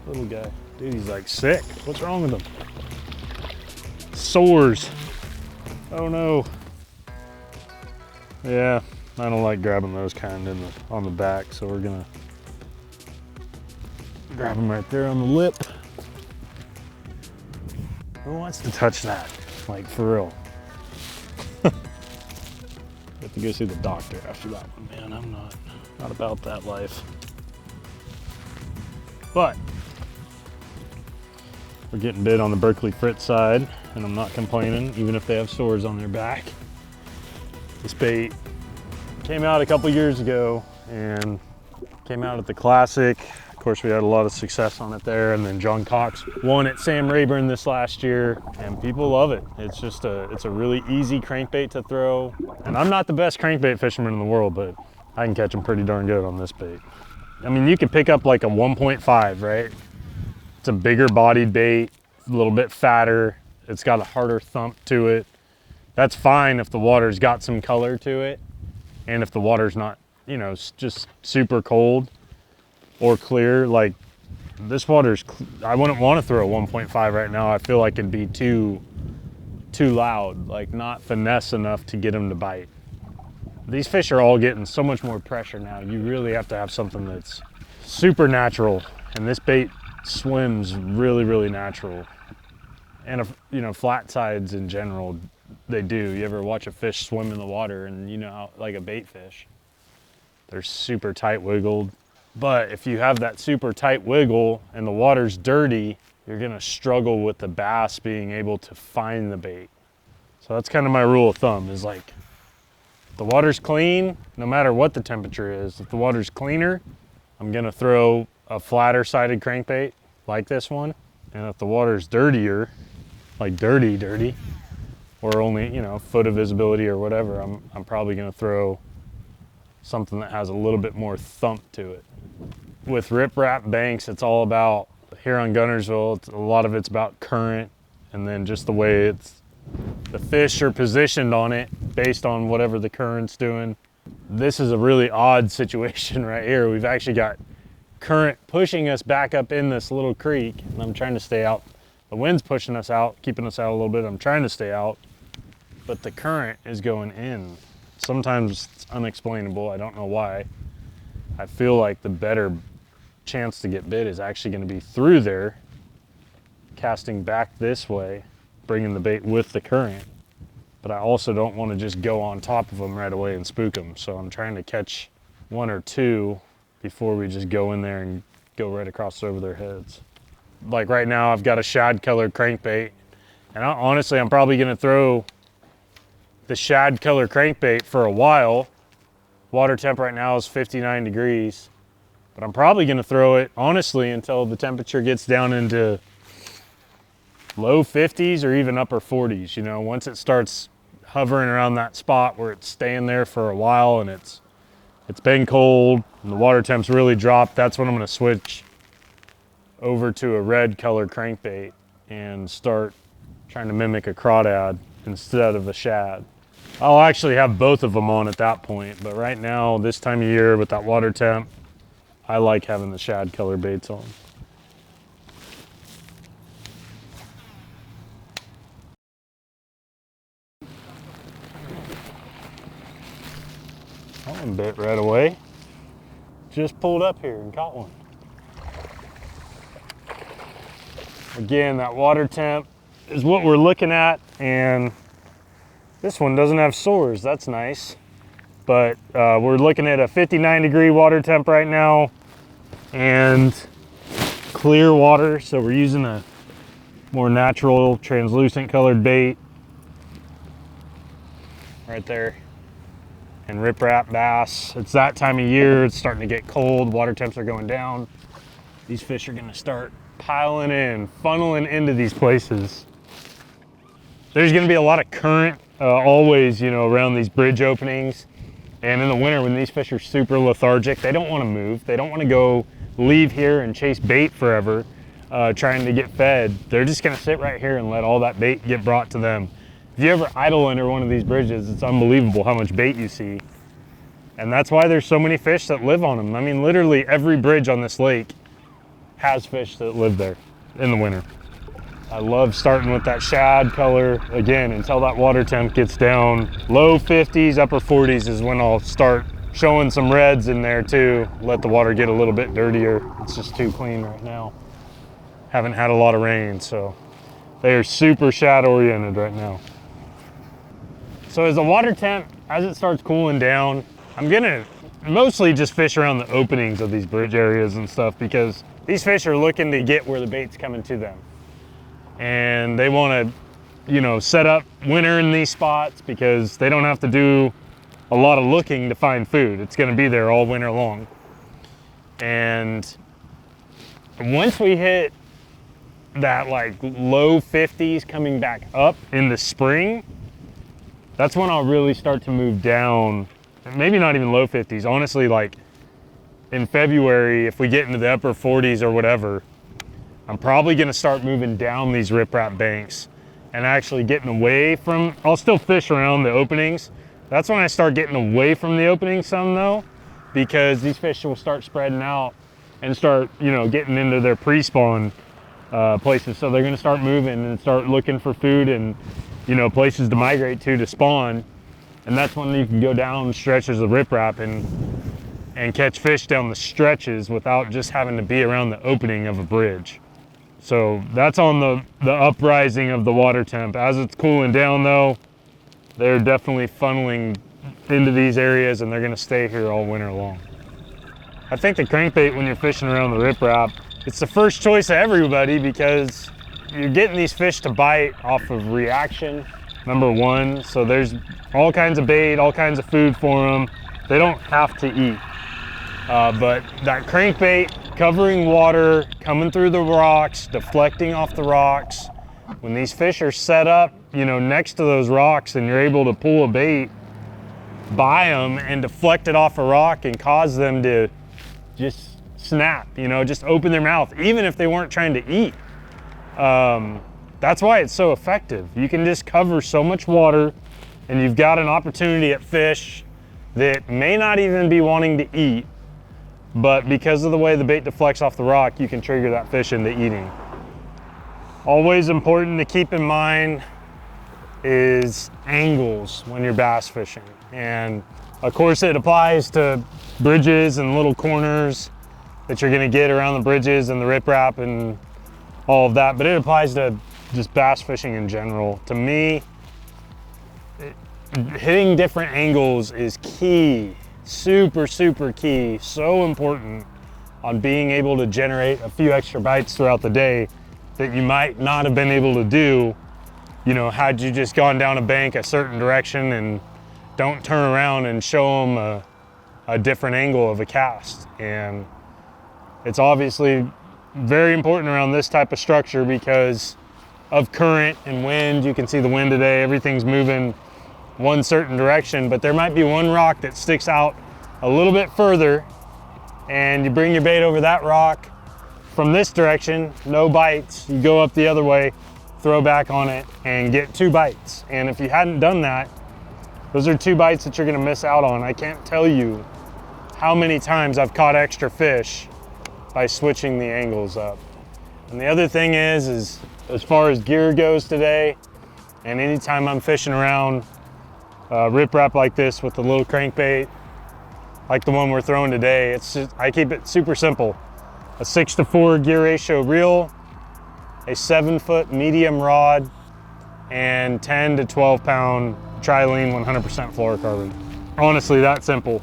Little guy. Dude, he's like sick. What's wrong with him? Sores. Oh no. Yeah, I don't like grabbing those kind on the back, so we're gonna grab him right there on the lip. Who wants to touch that? Like, for real. Have to go see the doctor after that one, man. I'm not about that life. But we're getting bit on the Berkeley Fritz side, and I'm not complaining, even if they have sores on their back. This bait came out a couple years ago and came out at the Classic. Of course, we had a lot of success on it there, and then John Cox won at Sam Rayburn this last year, and people love it. It's just it's a really easy crankbait to throw. And I'm not the best crankbait fisherman in the world, but I can catch them pretty darn good on this bait. I mean, you could pick up like a 1.5, right? It's a bigger bodied bait, a little bit fatter. It's got a harder thump to it. That's fine if the water's got some color to it, and if the water's not, you know, just super cold or clear. Like this water's, I wouldn't want to throw a 1.5 right now. I feel like it'd be too loud, like not finesse enough to get them to bite. These fish are all getting so much more pressure now. You really have to have something that's super natural, and this bait swims really, really natural. And you know, flat sides in general, they do. You ever watch a fish swim in the water, and you know how, like a bait fish, they're super tight wiggled. But if you have that super tight wiggle and the water's dirty, you're gonna struggle with the bass being able to find the bait. So that's kind of my rule of thumb, is like, if the water's clean, no matter what the temperature is, if the water's cleaner, I'm gonna throw a flatter sided crankbait like this one. And if the water's dirtier, like dirty, or only, you know, a foot of visibility or whatever, I'm probably gonna throw something that has a little bit more thump to it. With riprap banks, it's all about, here on Guntersville, a lot of it's about current, and then just the way the fish are positioned on it based on whatever the current's doing. This is a really odd situation right here. We've actually got current pushing us back up in this little creek, and I'm trying to stay out. The wind's pushing us out, keeping us out a little bit. I'm trying to stay out, but the current is going in. Sometimes it's unexplainable. I don't know why. I feel like the better chance to get bit is actually going to be through there, casting back this way, bringing the bait with the current. But I also don't want to just go on top of them right away and spook them. So I'm trying to catch one or two before we just go in there and go right across over their heads. Like right now, I've got a shad colored crankbait, and honestly, I'm probably going to throw the shad color crankbait for a while. Water temp right now is 59 degrees, but I'm probably gonna throw it, honestly, until the temperature gets down into low 50s or even upper 40s. You know, once it starts hovering around that spot where it's staying there for a while and it's been cold and the water temp's really dropped, that's when I'm gonna switch over to a red color crankbait and start trying to mimic a crawdad instead of a shad. I'll actually have both of them on at that point, but right now, this time of year with that water temp, I like having the shad color baits on. That one bit right away. Just pulled up here and caught one. Again, that water temp is what we're looking at, and this one doesn't have sores. That's nice. But we're looking at a 59 degree water temp right now and clear water. So we're using a more natural translucent colored bait right there. And riprap bass. It's that time of year. It's starting to get cold. Water temps are going down. These fish are going to start piling in, funneling into these places. There's going to be a lot of current always, you know, around these bridge openings. And in the winter, when these fish are super lethargic, they don't want to move. They don't want to go leave here and chase bait forever, trying to get fed. They're just going to sit right here and let all that bait get brought to them. If you ever idle under one of these bridges, it's unbelievable how much bait you see. And that's why there's so many fish that live on them. I mean, literally every bridge on this lake has fish that live there in the winter. I love starting with that shad color again until that water temp gets down. Low 50s, upper 40s is when I'll start showing some reds in there too. Let the water get a little bit dirtier. It's just too clean right now. Haven't had a lot of rain, so they are super shad oriented right now. So as the water temp, as it starts cooling down, I'm gonna mostly just fish around the openings of these bridge areas and stuff, because these fish are looking to get where the bait's coming to them. And they want to, you know, set up winter in these spots because they don't have to do a lot of looking to find food. It's going to be there all winter long. And once we hit that like low 50s coming back up in the spring, that's when I'll really start to move down. Maybe not even low 50s, honestly, like in February, if we get into the upper 40s or whatever, I'm probably gonna start moving down these riprap banks and actually getting away from, I'll still fish around the openings. That's when I start getting away from the openings some though, because these fish will start spreading out and start, you know, getting into their pre-spawn places. So they're gonna start moving and start looking for food and, you know, places to migrate to spawn. And that's when you can go down stretches of riprap and catch fish down the stretches without just having to be around the opening of a bridge. So that's on the uprising of the water temp. As it's cooling down though, they're definitely funneling into these areas and they're gonna stay here all winter long. I think the crankbait, when you're fishing around the riprap, it's the first choice of everybody because you're getting these fish to bite off of reaction, number one. So there's all kinds of bait, all kinds of food for them. They don't have to eat. But that crankbait, covering water, coming through the rocks, deflecting off the rocks. When these fish are set up, you know, next to those rocks and you're able to pull a bait by them and deflect it off a rock and cause them to just snap, you know, just open their mouth, even if they weren't trying to eat. That's why it's so effective. You can just cover so much water and you've got an opportunity at fish that may not even be wanting to eat, but because of the way the bait deflects off the rock, you can trigger that fish into eating. Always important to keep in mind is angles when you're bass fishing. And of course it applies to bridges and little corners that you're gonna get around the bridges and the riprap and all of that, but it applies to just bass fishing in general. To me, hitting different angles is key. Super, super key, so important on being able to generate a few extra bites throughout the day that you might not have been able to do, you know, had you just gone down a bank a certain direction and don't turn around and show them a different angle of a cast. And it's obviously very important around this type of structure because of current and wind. You can see the wind today, everything's moving one certain direction, but there might be one rock that sticks out a little bit further and you bring your bait over that rock from this direction, no bites. You go up the other way, throw back on it and get 2 bites. And if you hadn't done that, those are 2 bites that you're gonna miss out on. I can't tell you how many times I've caught extra fish by switching the angles up. And the other thing is as far as gear goes today, and anytime I'm fishing around riprap like this with a little crankbait, like the one we're throwing today, it's just, I keep it super simple. A 6:4 gear ratio reel, a 7-foot medium rod, and 10 to 12 pound trilene 100% fluorocarbon. Honestly, that simple.